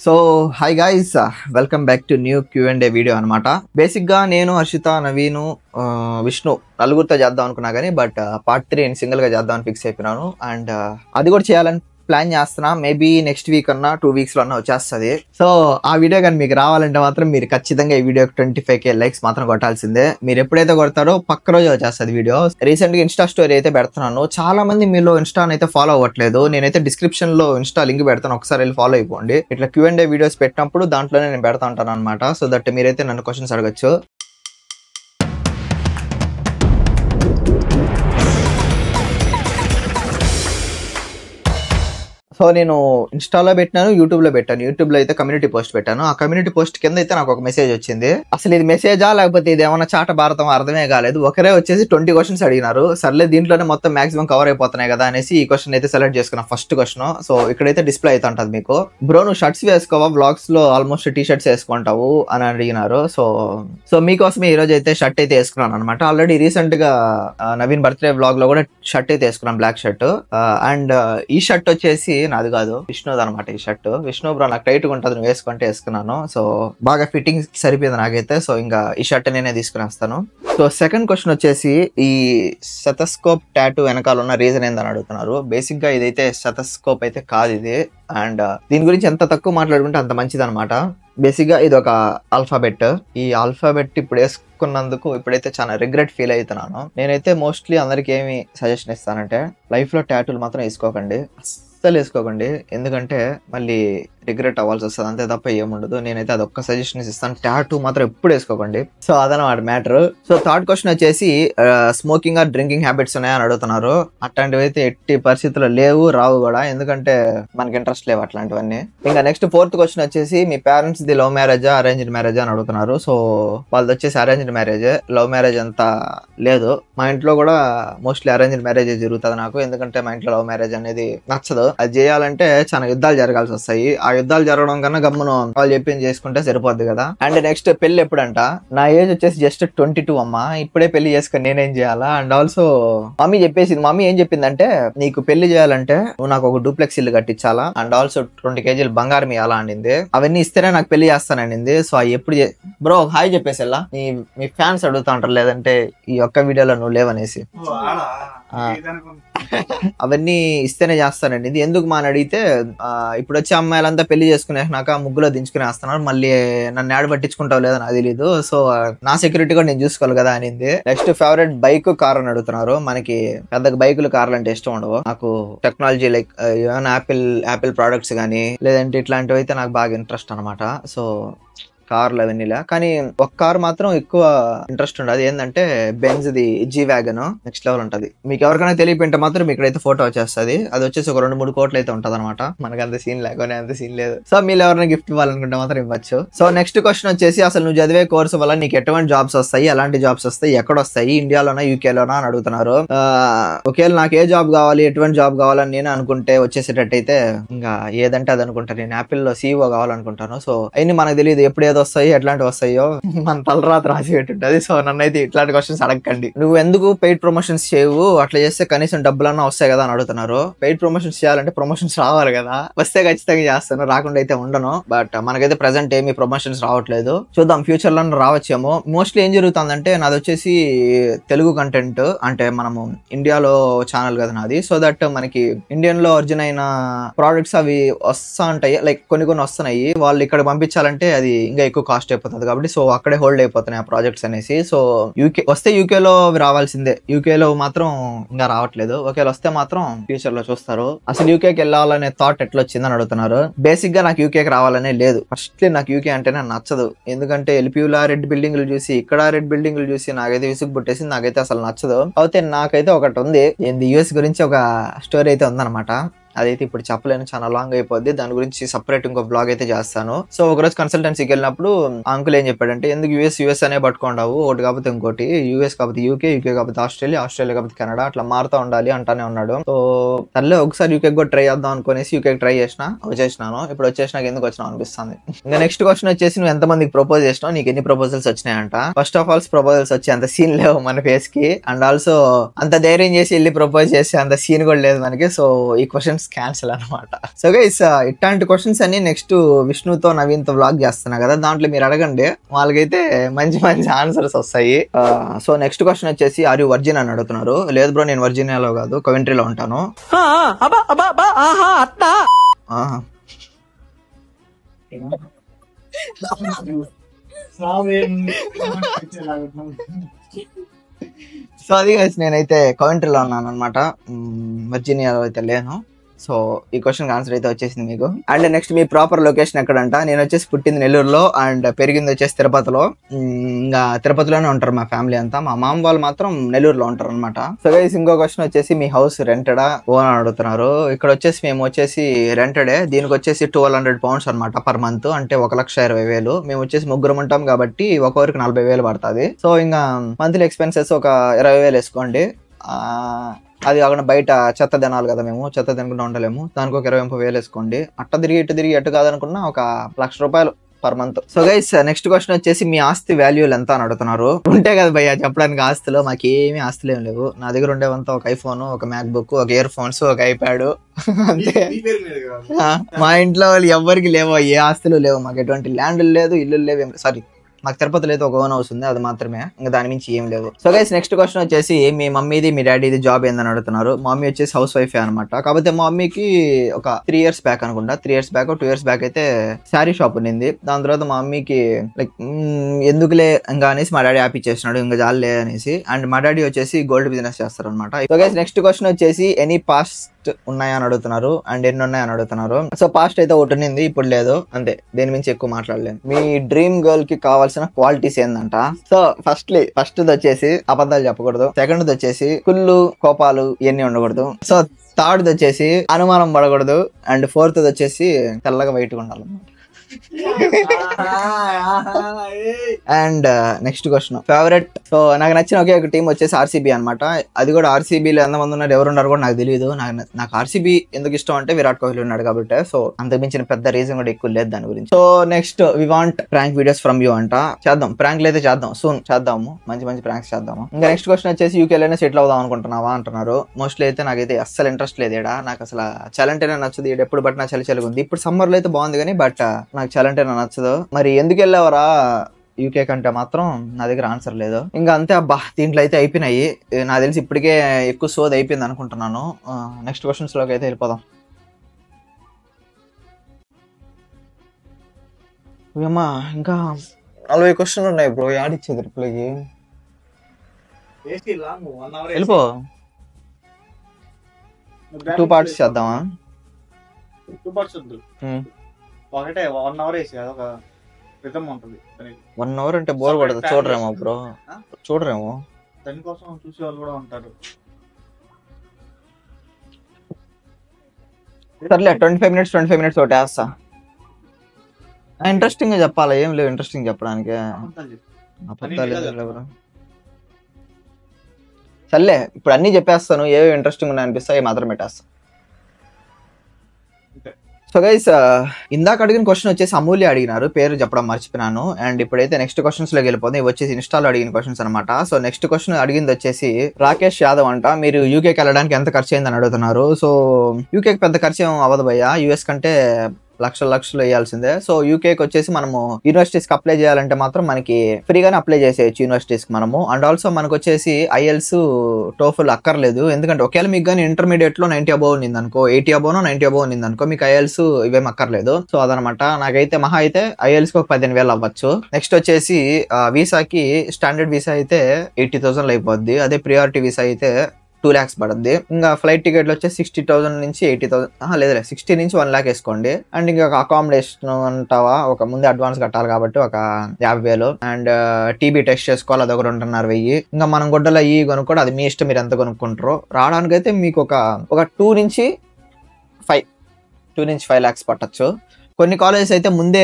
So hi guys, welcome back to new Q&A video అనమాట. బేసిక్గా నేను హర్షిత, నవీను, విష్ణు నలుగురితో చేద్దాం అనుకున్నా కానీ బట్ పార్ట్ 3 నేను సింగిల్గా చేద్దామని ఫిక్స్ అయిపోయినాను. అండ్ అది కూడా చేయాలని ప్లాన్ చేస్తున్నా. మేబీ నెక్స్ట్ వీక్ అన్నా 2 వీక్స్లో అన్నా వచ్చేస్తుంది. సో ఆ వీడియో కానీ మీకు రావాలంటే మాత్రం మీరు ఖచ్చితంగా ఈ వీడియోకి 25K లైక్స్ మాత్రం కొట్టాల్సిందే. మీరు ఎప్పుడైతే కొడతారో పక్క రోజు వచ్చేస్తుంది వీడియో. రీసెంట్గా ఇన్స్టా స్టోరీ అయితే పెడుతున్నాను. చాలా మంది మీలో ఇన్స్టాని అయితే ఫాలో అవ్వట్లేదు. నేనైతే డిస్క్రిప్షన్ లో ఇన్స్టా లింక్ పెడతాను, ఒకసారి వెళ్ళి ఫాలో అయిపోండి. ఇట్లా Q&A వీడియోస్ పెట్టినప్పుడు దాంట్లోనే నేను పెడతా ఉంటాను అనమాట. సో దట్ మీరైతే నన్ను క్వశ్చన్స్ అడగచ్చు. సో నేను ఇన్స్టాలో పెట్టినాను, యూట్యూబ్లో పెట్టాను. యూట్యూబ్లో అయితే కమ్యూనిటీ పోస్ట్ పెట్టాను. ఆ కమ్యూనిటీ పోస్ట్ కింద అయితే నాకు ఒక మెసేజ్ వచ్చింది. అసలు ఇది మెసేజా లేకపోతే ఇది ఏమన్నా చాట భారతం అర్థమే కాలేదు. ఒకరే వచ్చేసి 20 క్వశ్చన్స్ అడిగినారు. సర్లే దీంట్లోనే మొత్తం మాక్సిమం కవర్ అయిపోతున్నాయి కదా అనేసి ఈ క్వశ్చన్ అయితే సెలెక్ట్ చేసుకున్నా, ఫస్ట్ క్వశ్చన్. సో ఇక్కడైతే డిస్ప్లే అయితే ఉంటుంది మీకు. బ్రో నువ్వు షర్ట్స్ వేసుకోవా, వ్లాగ్స్ లో ఆల్మోస్ట్ టీ షర్ట్స్ వేసుకుంటావు అని అడిగినారు. సో మీకోసమే ఈ రోజు అయితే షర్ట్ అయితే వేసుకున్నాను అనమాట. ఆల్రెడీ రీసెంట్ గా నవీన్ బర్త్డే వ్లాగ్ లో కూడా షర్ట్ అయితే వేసుకున్నాను, బ్లాక్ షర్ట్. అండ్ ఈ షర్ట్ వచ్చేసి నాది కాదు, విష్ణుది అనమాట. ఈ షర్ట్ విష్ణు బ్రో నాకు టైట్ గా ఉంటుంది, నువ్వు వేసుకుంటే వేసుకున్నాను. సో బాగా ఫిట్టింగ్ సరిపోయింది నాకైతే. సో ఇంకా ఈ షర్ట్ నేనే తీసుకుని వస్తాను. సో సెకండ్ క్వశ్చన్ వచ్చేసి ఈ స్టెథోస్కోప్ టాటూ వెనకాల ఉన్న రీజన్ ఏందని అడుగుతున్నారు. బేసిక్ గా ఇదైతే స్టెథోస్కోప్ అయితే కాదు ఇది. అండ్ దీని గురించి ఎంత తక్కువ మాట్లాడుకుంటే అంత మంచిది అనమాట. బేసిక్ గా ఇది ఒక ఆల్ఫాబెట్. ఈ ఆల్ఫాబెట్ ఇప్పుడు వేసుకున్నందుకు ఇప్పుడైతే చాలా రిగ్రెట్ ఫీల్ అవుతున్నాను. నేనైతే మోస్ట్లీ అందరికి ఏమి సజెషన్ ఇస్తానంటే లైఫ్ లో టాటూలు మాత్రం వేసుకోకండి, అస్సలు వేసుకోకండి. ఎందుకంటే మళ్ళీ రిగ్రెట్ అవ్వాల్సి వస్తుంది, అంతే తప్ప ఏముండదు. నేనైతే అదొక్క సజెషన్ ఇస్తాను, టాటూ మాత్రం ఎప్పుడు వేసుకోకండి. సో అదనమాట మ్యాటర్. సో థర్డ్ క్వశ్చన్ వచ్చేసి స్మోకింగ్ ఆర్ డ్రింకింగ్ హ్యాబిట్స్ ఉన్నాయని అడుగుతున్నారు. అట్లాంటివి అయితే ఎట్టి పరిస్థితుల్లో లేవు, రావు కూడా. ఎందుకంటే మనకి ఇంట్రెస్ట్ లేవు అట్లాంటివన్నీ. ఇంకా నెక్స్ట్ ఫోర్త్ క్వశ్చన్ వచ్చేసి మీ పేరెంట్స్ ది లవ్ మ్యారేజా అరేంజ్డ్ మ్యారేజా అని అడుగుతున్నారు. సో వాళ్ళది వచ్చేసి అరేంజ్డ్ మ్యారేజ్, లవ్ మ్యారేజ్ అంతా లేదు. మా ఇంట్లో కూడా మోస్ట్లీ అరేంజ్డ్ మ్యారేజ్ జరుగుతుంది నాకు. ఎందుకంటే మా ఇంట్లో లవ్ మ్యారేజ్ అనేది నచ్చదు. అది చేయాలంటే చాలా యుద్ధాలు జరగాల్సి వస్తాయి. ఆ యుద్ధాలు జరగడం కన్నా గమ్మును వాళ్ళు చెప్పింది చేసుకుంటే సరిపోద్ది కదా. అండ్ నెక్స్ట్ పెళ్లి ఎప్పుడంట, నా ఏజ్ వచ్చేసి జస్ట్ 22 అమ్మా. ఇప్పుడే పెళ్లి చేసుకుని నేనేం చేయాలా? అండ్ ఆల్సో మమ్మీ చెప్పేసింది. మమ్మీ ఏం చెప్పిందంటే నీకు పెళ్లి చేయాలంటే నువ్వు నాకు ఒక డూప్లెక్స్ ఇల్లు కట్టించాలా, అండ్ ఆల్సో 20 kg బంగారం ఇవ్వాలా అనింది. అవన్నీ ఇస్తేనే నాకు పెళ్లి చేస్తాననింది. సో ఎప్పుడు బ్రో హాయ్ చెప్పేసేలా, మీ ఫ్యాన్స్ అడుగుతా ఉంటారు లేదంటే ఈ ఒక్క వీడియోలో నువ్వు లేవనేసి. అవన్నీ ఇస్తేనే చేస్తానండి. ఇది ఎందుకు మా అని అడిగితే ఇప్పుడు వచ్చే అమ్మాయిలంతా పెళ్లి చేసుకునేసినాక ముగ్గులో దించుకుని వేస్తున్నారు, మళ్ళీ నన్ను యాడ్ పట్టించుకుంటావు లేదా నాకు తెలీదు. సో నా సెక్యూరిటీ కూడా నేను చూసుకోవాలి కదా అనింది. నెక్స్ట్ ఫేవరెట్ బైక్, కార్ అని అడుగుతున్నారు. మనకి పెద్దగా బైకులు, కార్లు అంటే ఇష్టం ఉండవు. నాకు టెక్నాలజీ లైక్ ఏమైనా యాపిల్ ప్రోడక్ట్స్ కానీ లేదంటే ఇట్లాంటివి అయితే నాకు బాగా ఇంట్రెస్ట్ అనమాట. సో కార్లు అవన్నీలా. కానీ ఒక కార్ మాత్రం ఎక్కువ ఇంట్రెస్ట్ ఉండదు, ఏంటంటే Benz the G wagon. Next level ఉంటది. మీకు ఎవరికైనా తెలియపింటే మాత్రం ఇక్కడైతే ఫోటో వచ్చేస్తుంది. అది వచ్చేసి ఒక 2-3 కోట్లు అయితే ఉంటది అనమాట. మనకి అంత సీన్ లేకపోతే అంత సీన్ లేదు. సో మీరు ఎవరైనా గిఫ్ట్ ఇవ్వాలనుకుంటే మాత్రం ఇవ్వచ్చు. సో నెక్స్ట్ క్వశ్చన్ వచ్చేసి అసలు నువ్వు చదివే కోర్సు వల్ల నీకు ఎటువంటి జాబ్స్ వస్తాయి, ఎలాంటి జాబ్స్ వస్తాయి, ఎక్కడ వస్తాయి, ఇండియాలోనా యూకేలోనా అని అడుగుతున్నారు. ఒకవేళ నాకు ఏ జాబ్ కావాలి, ఎటువంటి జాబ్ కావాలని నేను అనుకుంటే వచ్చేసేటట్టయితే ఇంకా ఏదంటే అది అనుకుంటాను. నేను యాపిల్లో CEO కావాలనుకుంటాను. సో అవన్నీ మనకు తెలియదు ఎప్పుడు ఏదో వస్తాయి, ఎట్లాంటి వస్తాయో మన తలరాత రాసి పెట్టుంటది. సో నన్ను అయితే ఇట్లాంటి క్వశ్చన్స్ అడగండి. నువ్వు ఎందుకు పెయిడ్ ప్రమోషన్స్ చేయవు, అట్లా చేస్తే కనీసం డబ్బులన్నా వస్తాయి కదా అని అడుగుతున్నారు. పెయిడ్ ప్రమోషన్స్ చేయాలంటే ప్రమోషన్స్ రావాలి కదా, వస్తే ఖచ్చితంగా చేస్తాను, రాకుండా అయితే ఉండను. బట్ మనకైతే ప్రెసెంట్ ఏమి ప్రమోషన్స్ రావట్లేదు. చూద్దాం ఫ్యూచర్ లో రావచ్చేమో. మోస్ట్లీ ఏం జరుగుతుందంటే నాది వచ్చేసి తెలుగు కంటెంట్, అంటే మనము ఇండియాలో ఛానల్ కదా నాది. సో దట్ మనకి ఇండియన్ లో ఒరిజిన్ అయిన ప్రోడక్ట్స్ అవి వస్తా ఉంటాయి, లైక్ కొన్ని వస్తున్నాయి. వాళ్ళు ఇక్కడ పంపించాలంటే అది ఇంకా ఎక్కువ కాస్ట్ అయిపోతుంది కాబట్టి సో అక్కడే హోల్డ్ అయిపోతున్నాయి ఆ ప్రాజెక్ట్స్ అనేసి. సో యూకేలో రావాల్సిందే, యూకేలో మాత్రం ఇంకా రావట్లేదు. ఒకవేళ వస్తే మాత్రం ఫ్యూచర్ లో చూస్తారు. అసలు యూకేకి వెళ్ళాలనే థాట్ ఎట్లా వచ్చిందని అడుగుతున్నారు. బేసిక్ గా నాకు యూకేకి రావాలనే లేదు. ఫస్ట్ నాకు యూకే అంటేనే నచ్చదు. ఎందుకంటే ఎల్పియూలా రెడ్ బిల్డింగ్లు చూసి, ఇక్కడ రెడ్ బిల్డింగ్లు చూసి నాకైతే విసుగు పుట్టేసి, నాకైతే అసలు నచ్చదు. అయితే నాకైతే ఒకటి ఉంది, యూఎస్ గురించి ఒక స్టోరీ అయితే ఉందన్నమాట. అదైతే ఇప్పుడు చెప్పలేను, చాలా లాంగ్ అయిపోద్ది. దాని గురించి సపరేట్ ఇంకో బ్లాగ్ అయితే చేస్తాను. సో ఒకరోజు కన్సల్టెన్సీకి వెళ్ళినప్పుడు అంకుల్ ఏం చెప్పాడంటే ఎందుకు యూఎస్ అనే పట్టుకోండావు, ఒకటి కాకపోతే ఇంకోటి, యూఎస్ కాకపోతే యూకే కాకపోతే ఆస్ట్రేలియా కాకపోతే కెనడా, అట్లా మారుతా ఉండాలి అంటానే ఉన్నాడు. సో సర్లే ఒకసారి యూకే కూడా ట్రై చేద్దాం అనుకునేసి యూకే ట్రై వచ్చేసినాను. ఇప్పుడు వచ్చేసినాక ఎందుకు వచ్చినావు అనిపిస్తుంది. ఇంకా నెక్స్ట్ క్వశ్చన్ వచ్చేసి నువ్వు ఎంతమందికి ప్రపోజ్ చేసినావు, నీకు ఎన్ని ప్రపోజల్స్ వచ్చినాయంట. ఫస్ట్ ఆఫ్ ఆల్ ప్రపోజల్స్ వచ్చి అంత సీన్ లేవు మన ఫేస్ కి. అండ్ ఆల్సో అంత ధైర్యం చేసి వెళ్ళి ప్రపోజ్ చేసి అంత సీన్ కూడా లేదు మనకి. సో ఈ క్వశ్చన్స్ ప్రామిస్ క్యాన్సిల్ అనమాట. సో గైస్ ఇట్లాంటి క్వశ్చన్స్ అన్ని నెక్స్ట్ విష్ణుతో నవీన్తో వ్లాగ్ చేస్తున్నా కదా, దాంట్లో మీరు అడగండి, వాళ్ళకైతే మంచి మంచి ఆన్సర్స్ వస్తాయి. సో నెక్స్ట్ క్వశ్చన్ వచ్చేసి ఆర్ యు వర్జిన్ అని అడుగుతున్నారు. లేదు బ్రో, నేను వర్జీనియాలో కాదు, కవెంట్రీలో ఉంటాను. సో అది గైస్ నేనైతే కవెంట్రీలో ఉన్నాను అనమాట, వర్జీనియాలో అయితే లేను. సో ఈ క్వశ్చన్ ఆన్సర్ అయితే వచ్చేసింది మీకు. అండ్ నెక్స్ట్ మీ ప్రాపర్ లొకేషన్ ఎక్కడంట? నేను వచ్చేసి పుట్టింది నెల్లూరులో అండ్ పెరిగింది వచ్చేసి తిరుపతిలో. ఇంకా తిరుపతిలోనే ఉంటారు మా ఫ్యామిలీ అంతా. మా మామ వాళ్ళు మాత్రం నెల్లూరులో ఉంటారు అనమాట. సో గైస్ ఇంకో క్వశ్చన్ వచ్చేసి మీ హౌస్ రెంటెడా ఓన్ అని అడుగుతున్నారు. ఇక్కడ వచ్చేసి మేము వచ్చేసి రెంటెడే. దీనికి వచ్చేసి 1200 pounds అనమాట పర్ మంత్, అంటే 1,20,000. మేము వచ్చేసి ముగ్గురు ఉంటాం కాబట్టి ఒక్కొక్కరికి 40,000 పడుతుంది. సో ఇంకా మంత్లీ ఎక్స్పెన్సెస్ ఒక 20,000 వేసుకోండి. అది కాకుండా బయట చెత్త తినాలి కదా, మేము చెత్త తినకుండా ఉండలేము, దానికి ఒక 20,000 వేసుకోండి. అట్ట తిరిగి ఇటు తిరిగి ఎటు కాదనుకున్నా ఒక ₹1,00,000 per month. So guys next question వచ్చేసి మీ ఆస్తి వాల్యూలు ఎంత అని అడుగుతున్నారు. ఉంటే కదా భయ్యా చెప్పడానికి ఆస్తులు, మాకేమీ ఆస్తులు ఏం లేవు. నా దగ్గర ఉండేవంతా ఒక ఐఫోన్, ఒక మ్యాక్బుక్, ఒక ఇయర్ ఫోన్స్, ఒక ఐప్యాడ్ అంతే. మా ఇంట్లో వాళ్ళు ఎవ్వరికి లేవు, ఏ ఆస్తులు లేవు. మాకు ఎటువంటి ల్యాండ్లు లేదు, ఇల్లు లేవు. సారీ, మాకు తిరుపతిలో అయితే ఒక ఓన్ హౌస్ ఉంది, అది మాత్రమే, ఇంకా దాని మించి ఏం లేదు. సో గైస్ నెక్స్ట్ క్వశ్చన్ వచ్చేసి మీ మమ్మీది మీ డాడీది జాబ్ ఏందని అడుగుతున్నారు. మమ్మీ వచ్చేసి హౌస్ వైఫే అనమాట. కాకపోతే మా మమ్మీకి ఒక 3 years బ్యాక్ అనుకుంటా, 3 years బ్యాక్ 2 years బ్యాక్ అయితే శారీ షాప్ ఉన్నింది. దాని తర్వాత మా మమ్మీకి లైక్ ఎందుకులే ఇంకా అనేసి మా డాడీ హ్యాపీ చేసినాడు, ఇంకా జాలే అనేసి. అండ్ మా డాడీ వచ్చేసి గోల్డ్ బిజినెస్ చేస్తారు అనమాట. సో గైస్ నెక్స్ట్ క్వశ్చన్ వచ్చేసి ఎనీ పాస్ట్ ఉన్నాయా అని అడుగుతున్నారు అండ్ ఎన్ని ఉన్నాయని అడుగుతున్నారు. సో పాస్ట్ అయితే ఒకటి ఉన్నింది, ఇప్పుడు లేదు, అంతే. దేని మించి ఎక్కువ మాట్లాడలేను. మీ డ్రీమ్ గర్ల్ కి కావాల్సిన క్వాలిటీస్ ఏందంట? సో ఫస్ట్ వచ్చేసి అబద్ధాలు చెప్పకూడదు, సెకండ్ వచ్చేసి కుళ్ళు కోపాలు ఇవన్నీ ఉండకూడదు, సో థర్డ్ వచ్చేసి అనుమానం పడకూడదు, అండ్ ఫోర్త్ వచ్చేసి తెల్లగా వైట్గా ఉండాలన్నమాట. And next question favourite. So నాకు నచ్చిన ఒకే ఒక టీం వచ్చేసి ఆర్సీబీ అనమాట. అది కూడా ఆర్సీబీలో ఎంతమంది ఉన్నారు, ఎవరు ఉన్నారు కూడా నాకు తెలియదు. నాకు ఆర్సీబీ ఎందుకు ఇష్టం అంటే విరాట్ కోహ్లీ ఉన్నాడు కాబట్టి. సో అంతకు మించిన పెద్ద రీజన్ కూడా ఎక్కువ లేదు దాని గురించి. So next we want prank videos from you అంట. చేద్దాం, ప్రాంక్లు అయితే చేద్దాం, సూన్ చేద్దాము, మంచి మంచి ప్రాంక్స్ చేద్దాము. ఇంకా నెక్స్ట్ క్వశ్చన్ వచ్చేసి యూకేలోనే సెటిల్ అవుదాం అనుకుంటున్నావా అంటున్నారు. మోస్ట్లీ అయితే నాకైతే అస్సలు ఇంట్రెస్ట్ లేదు ఈడ. నాకు అసలు చలంటే నచ్చదు. ఈడ ఎప్పుడు బట్ నా చలి ఉంది. ఇప్పుడు సమ్మర్ లో అయితే బాగుంది కానీ బట్ నాకు చలంటే నచ్చదు. మరి ఎందుకు వెళ్ళావరా యూకే కంటే మాత్రం నా దగ్గర ఆన్సర్ లేదు. ఇంకా అంతే అబ్బా, దీంట్లో అయితే అయిపోయినాయి. నాకు తెలిసి ఇప్పటికే ఎక్కువ సోది అయిపోయింది అనుకుంటున్నాను. నెక్స్ట్ క్వశ్చన్స్ లోకి అయితే వెళ్ళిపోదాం. ఏమా ఇంకా 40 క్వశ్చన్లు ఉన్నాయి బ్రో, యాడిచ్చేది రిప్లైకి. వెళ్ళిపో, 2 parts చేద్దామా? 2 parts వద్దు, ఒకటే 1 hour వేసి అదొక రిథమ్ ఉంటుంది. 1 hour అంటే బోర్ పడదు, చూడరేమో బ్రో, చూడరేమో. దానికోసం చూసే వాళ్ళు కూడా ఉంటారు. సర్లే 25 minutes ఒకటి వేస్తా. ఇంట్రెస్టింగ్ గా చెప్పాలా? ఏం లేవు ఇంట్రెస్టింగ్ చెప్పడానికి. సర్లే ఇప్పుడు అన్ని చెప్పేస్తాను, ఏవో ఇంట్రెస్టింగ్ ఉన్నాయి అనిపిస్తాయి మాత్రం పెట్టేస్తా. సో గైస్ ఇందాక అడిగిన క్వశ్చన్ వచ్చేసి అమూల్య అడిగినారు, పేరు చెప్పడం మర్చిపోయినాను. అండ్ ఇప్పుడైతే నెక్స్ట్ క్వశ్చన్స్ లోకి వెళ్ళిపోతుంది. ఇవి వచ్చేసి ఇన్స్టాలో అడిగిన క్వశ్చన్స్ అనమాట. సో నెక్స్ట్ క్వశ్చన్ అడిగింది వచ్చేసి రాకేష్ యాదవ్ అంట. మీరు యూకేకి వెళ్ళడానికి ఎంత ఖర్చు అయిందని అడుగుతున్నారు. సో యూకేకి పెద్ద ఖర్చు ఏం అవ్వదు భయ్యా, యూఎస్ కంటే లక్షలు వేయాల్సిందే. సో యూకేకి వచ్చేసి మనము యూనివర్సిటీస్ కి అప్లై చేయాలంటే మాత్రం మనకి ఫ్రీగానే అప్లై చేసేయచ్చు యూనివర్సిటీస్ కి మనము. అండ్ ఆల్సో మనకు వచ్చేసి ఐఎల్స్ టోఫుల్ అక్కర్లేదు, ఎందుకంటే ఒకవేళ మీకు కానీ ఇంటర్మీడియట్ లో 90 above ఉన్నింది అనుకో, 80 above 90 above ఉన్నింది అనుకో, మీకు ఐఎల్స్ ఇవేం అక్కర్లేదు. సో అదనమాట. నాకైతే మహా అయితే ఐఎల్స్ కి ఒక 15,000 అవ్వచ్చు. నెక్స్ట్ వచ్చేసి వీసాకి స్టాండర్డ్ వీసా అయితే 80,000 అయిపోద్ది. అదే ప్రియారిటీ వీసా అయితే 2 lakhs పడుద్ది. ఇంకా ఫ్లైట్ టికెట్లు వచ్చేసి 60,000 నుంచి 80,000, లేదులే 60 నుంచి 1 lakh వేసుకోండి. అండ్ ఇంకా అకామిడేషన్ అంటావా, ఒక ముందే అడ్వాన్స్ కట్టాలి కాబట్టి ఒక 50,000. అండ్ టీబీ టెస్ట్ చేసుకోవాలి, అదొక 2,500. ఇంకా మనం గుడ్డలు అయ్యి కొనుక్కోవడం అది మీ ఇష్టం, మీరు ఎంత కొనుక్కుంటారో. రావడానికైతే మీకు ఒక 2 నుంచి 5 lakhs పట్టచ్చు. కొన్ని కాలేజెస్ అయితే ముందే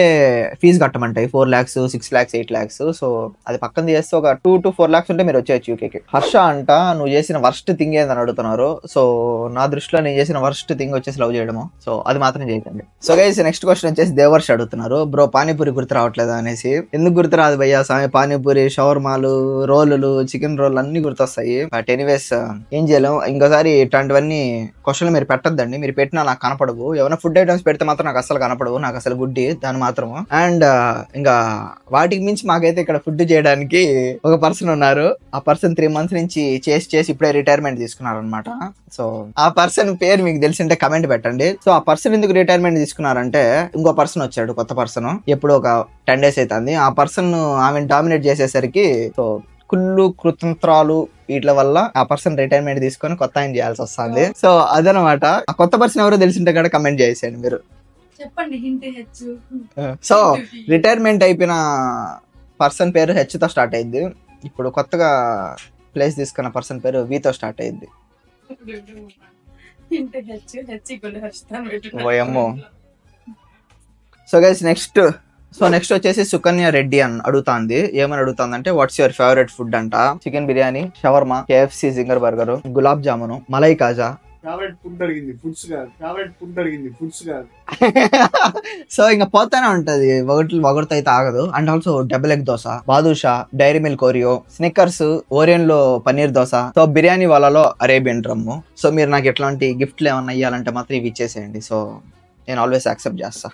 ఫీజు కట్టమంటాయి 4 lakhs 6 lakhs 8 lakhs. సో అది పక్కన చేస్తే ఒక 2 to 4 lakhs ఉంటే మీరు వచ్చేయచ్చు యూకేకి. హర్ష అంట నువ్వు చేసిన వర్స్ట్ థింగ్ ఏందని అడుగుతున్నారు. సో నా దృష్టిలో నేను చేసిన వర్స్ట్ థింగ్ వచ్చేసి లవ్ చేయడము. సో అది మాత్రం చేయకండి. సో గైస్ నెక్స్ట్ క్వశ్చన్ వచ్చేసి దేవర్ష్ అడుగుతున్నారు, బ్రో పానీపూరి గుర్తు రావట్లేదు అనేసి. ఎందుకు గుర్తు రాదు భయ్యా స్వామి, పానీపూరి షవర్మాలు రోలులు చికెన్ రోల్ అన్ని గుర్తొస్తాయి. బట్ ఎనీవేస్ ఏం చేయలేం. ఇంకోసారి ఇట్లాంటివన్నీ క్వశ్చన్లు మీరు పెట్టద్దండి. మీరు పెట్టినా నాకు కనపడవు. ఏమైనా ఫుడ్ ఐటమ్స్ పెడితే మాత్రం నాకు అసలు కనపడవు, నాకు అసలు గుడ్డి దాని మాత్రము. అండ్ ఇంకా వాటికి మించి మాకైతే ఇక్కడ ఫుడ్ చేయడానికి ఒక పర్సన్ ఉన్నారు. ఆ పర్సన్ 3 months నుంచి చేసి ఇప్పుడే రిటైర్మెంట్ తీసుకున్నారు అనమాట. సో ఆ పర్సన్ పేరు మీకు తెలిసింటే కమెంట్ పెట్టండి. సో ఆ పర్సన్ ఎందుకు రిటైర్మెంట్ తీసుకున్నారంటే ఇంకో పర్సన్ వచ్చాడు, కొత్త పర్సన్, ఎప్పుడు ఒక 10 days అవుతుంది. ఆ పర్సన్ ఆమెను డామినేట్ చేసేసరికి సో కుళ్ళు కృతంత్రాలు వీటి వల్ల ఆ పర్సన్ రిటైర్మెంట్ తీసుకొని కొత్త ఆయన చేయాల్సి వస్తుంది. సో అదనమాట. ఆ కొత్త పర్సన్ ఎవరో తెలిసింటే కూడా కమెంట్ చేసేయండి మీరు. సో రిటైర్మెంట్ అయిపోయిన పర్సన్ పేరు హెచ్ తో స్టార్ట్ అయింది. ఇప్పుడు కొత్తగా ప్లేస్ తీసుకున్న పర్సన్ పేరు వి తో స్టార్ట్ అయింది. ఓయమ్మో. సో గైస్ నెక్స్ట్ వచ్చేసి సుకన్య రెడ్డి అని అడుగుతాంది. ఏమని అడుగుతాంది అంటే వాట్స్ యువర్ ఫేవరెట్ ఫుడ్ అంట. Chicken biryani, shawarma, KFC zinger burger, gulab jamun, malai kaja. So ఇంకా పోతానే ఉంటది, ఒకటితో అయితే ఆగదు. And also double egg dosa, badusha, dairy milk Oreo, Snickers, ఓరియన్ లో పన్నీర్ దోశ, సో బిర్యానీ వాళ్ళలో అరేబియన్ డ్రమ్. సో మీరు నాకు ఎట్లాంటి గిఫ్ట్లు ఏమన్నా ఇవ్వాలంటే మాత్రం ఇవి ఇచ్చేసేయండి. సో నేను ఆల్వేస్ యాక్సెప్ట్ చేస్తా.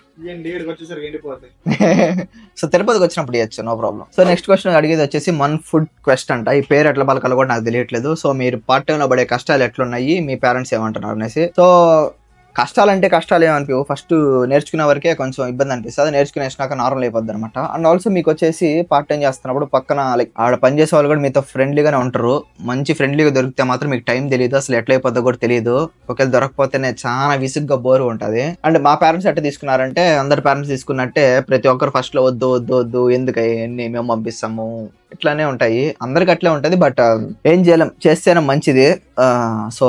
సో తిరుపతికి వచ్చినప్పుడు ఇవ్వచ్చు, no problem. So next question అడిగేది వచ్చేసి మన్ ఫుడ్ క్వెస్ట్ అంట. ఈ పేరు ఎట్లా పలకాలో కూడా నాకు తెలియట్లేదు. సో మీరు పార్ట్ టైం లో పడే కష్టాలు ఎట్లున్నాయి, మీ పేరెంట్స్ ఏమంటున్నారు అనేసి. సో కష్టాలంటే కష్టాలు ఏమనిపించవు. ఫస్ట్ నేర్చుకునే వరకే కొంచెం ఇబ్బంది అనిపిస్తుంది, నేర్చుకునేసినాక నార్మల్ అయిపోద్ది అనమాట. అండ్ ఆల్సో మీకు వచ్చేసి పార్ట్ టైం చేస్తున్నప్పుడు పక్కన లైక్ ఆడ పని చేసే వాళ్ళు కూడా మీతో ఫ్రెండ్లీగానే ఉంటారు. మంచి ఫ్రెండ్లీగా దొరికితే మాత్రం మీకు టైం తెలియదు, అసలు ఎట్లా అయిపోద్దో కూడా తెలియదు. ఒకవేళ దొరకపోతేనే చాలా విసుగ్గా బోర్ ఉంటుంది. అండ్ మా పేరెంట్స్ ఎట్లా తీసుకున్నారంటే అందరి పేరెంట్స్ తీసుకున్నట్టే ప్రతి ఒక్కరు ఫస్ట్ లో వద్దు ఎందుకని మేము పంపిస్తాము ఇట్లానే ఉంటాయి. అందరికి అట్లే ఉంటది. బట్ ఏం చేయలేం, చేస్తేనే మంచిది. సో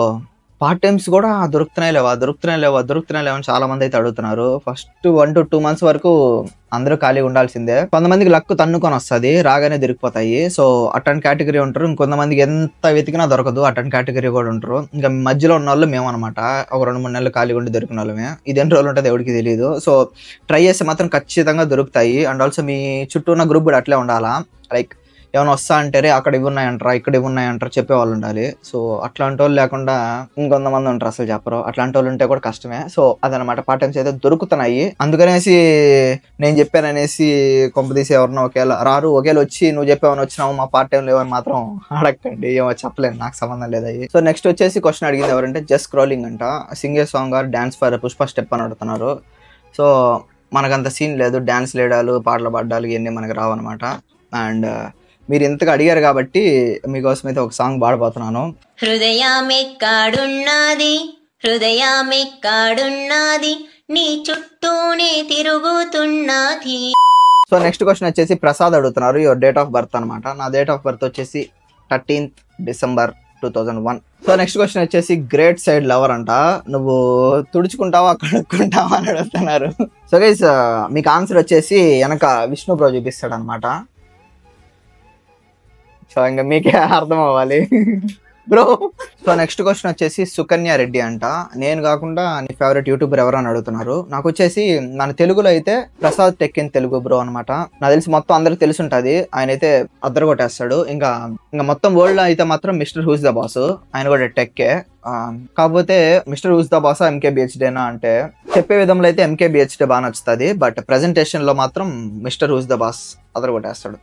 పార్ట్ టైమ్స్ కూడా దొరుకుతున్నాయి లేవా అని చాలా మంది అయితే అడుగుతున్నారు. ఫస్ట్ 1 to 2 months వరకు అందరూ ఖాళీగా ఉండాల్సిందే. కొంతమందికి లక్ తన్నుకొని వస్తుంది, రాగానే దొరికిపోతాయి. సో అటెండ్ కేటగిరీ ఉంటారు. ఇంకొంతమందికి ఎంత వెతికినా దొరకదు, అటెండ్ కేటగిరీ కూడా ఉంటారు. ఇంకా మధ్యలో ఉన్న వాళ్ళు మేము అనమాట. ఒక 2-3 నెలలు ఖాళీగా ఉండి దొరికిన వాళ్ళమే. ఇది ఎన్ని రోజులు ఉంటుంది ఎవరికి తెలియదు. సో ట్రై చేస్తే మాత్రం ఖచ్చితంగా దొరుకుతాయి. అండ్ ఆల్సో మీ చుట్టూ ఉన్న గ్రూప్ కూడా అట్లే ఉండాలా. లైక్ ఏమైనా వస్తా అంటారే అక్కడ ఇవి ఉన్నాయంటారా, ఇక్కడ ఇవి ఉన్నాయంటారా చెప్పేవాళ్ళు ఉండాలి. సో అట్లాంటి వాళ్ళు లేకుండా ఇంకొంతమంది ఉంటారు అసలు చెప్పరు. అట్లాంటి వాళ్ళు ఉంటే కూడా కష్టమే. సో అదనమాట, పార్ట్ టైమ్స్ అయితే దొరుకుతున్నాయి. అందుకనేసి నేను చెప్పాననేసి కొంపదీసి ఎవరన్నా ఒకవేళ వచ్చి నువ్వు చెప్పేవని వచ్చినావు మా పార్ట్ టైం లేవని మాత్రం అడగండి. ఏమో చెప్పలేను, నాకు సంబంధం లేదు అయ్యి. సో నెక్స్ట్ వచ్చేసి క్వశ్చన్ అడిగింది ఎవరంటే జస్ట్ స్క్రోలింగ్ అంట. Sing a song or dance for Pushpa step అని అడుగుతున్నారు. సో మనకంత సీన్ లేదు, డాన్స్ లేడాలు పాటలు పాడాలు ఇవన్నీ మనకు రావన్నమాట. అండ్ మీరు ఇంతగా అడిగారు కాబట్టి మీకోసం అయితే ఒక సాంగ్ పాడబోతున్నాను. హృదయమెక్కడున్నది నీ చుట్టూనే తిరుగుతున్నది. సో నెక్స్ట్ క్వశ్చన్ వచ్చేసి ప్రసాద్ అడుగుతున్నారు యువర్ డేట్ ఆఫ్ బర్త్ అనమాట. నా డేట్ ఆఫ్ బర్త్ వచ్చేసి 13th December 2001. So next question వచ్చేసి గ్రేట్ సైడ్ లవర్ అంట. నువ్వు తుడుచుకుంటావా కడుక్కుంటావా అని అడుగుతున్నారు. సో గైస్ మీకు ఆన్సర్ వచ్చేసి వెనక విష్ణు బ్రో చూపిస్తాడు అనమాట. సో ఇంకా మీకే అర్థం అవ్వాలి బ్రో. సో నెక్స్ట్ క్వశ్చన్ వచ్చేసి సుకన్య రెడ్డి అంట. నేను కాకుండా నీ ఫేవరెట్ యూట్యూబర్ ఎవరు అని అడుగుతున్నారు. నాకు వచ్చేసి మన తెలుగులో అయితే Prasad tech in Telugu bro అనమాట. నాకు తెలిసి మొత్తం అందరికి తెలిసి ఉంటుంది. ఆయన అయితే అద్దరు కొట్టేస్తాడు. ఇంకా మొత్తం వరల్డ్ లో అయితే మాత్రం మిస్టర్ హూస్ ద బాస్, ఆయన కూడా టెక్కే. కాకపోతే మిస్టర్ హూస్ ద బాస్ MKBHDనా అంటే చెప్పే విధంలో అయితే MKBHD బాగా నచ్చుతుంది. బట్ ప్రెజెంటేషన్ లో మాత్రం మిస్టర్ హూస్ ద బాస్ అదరు కొట్టేస్తాడు.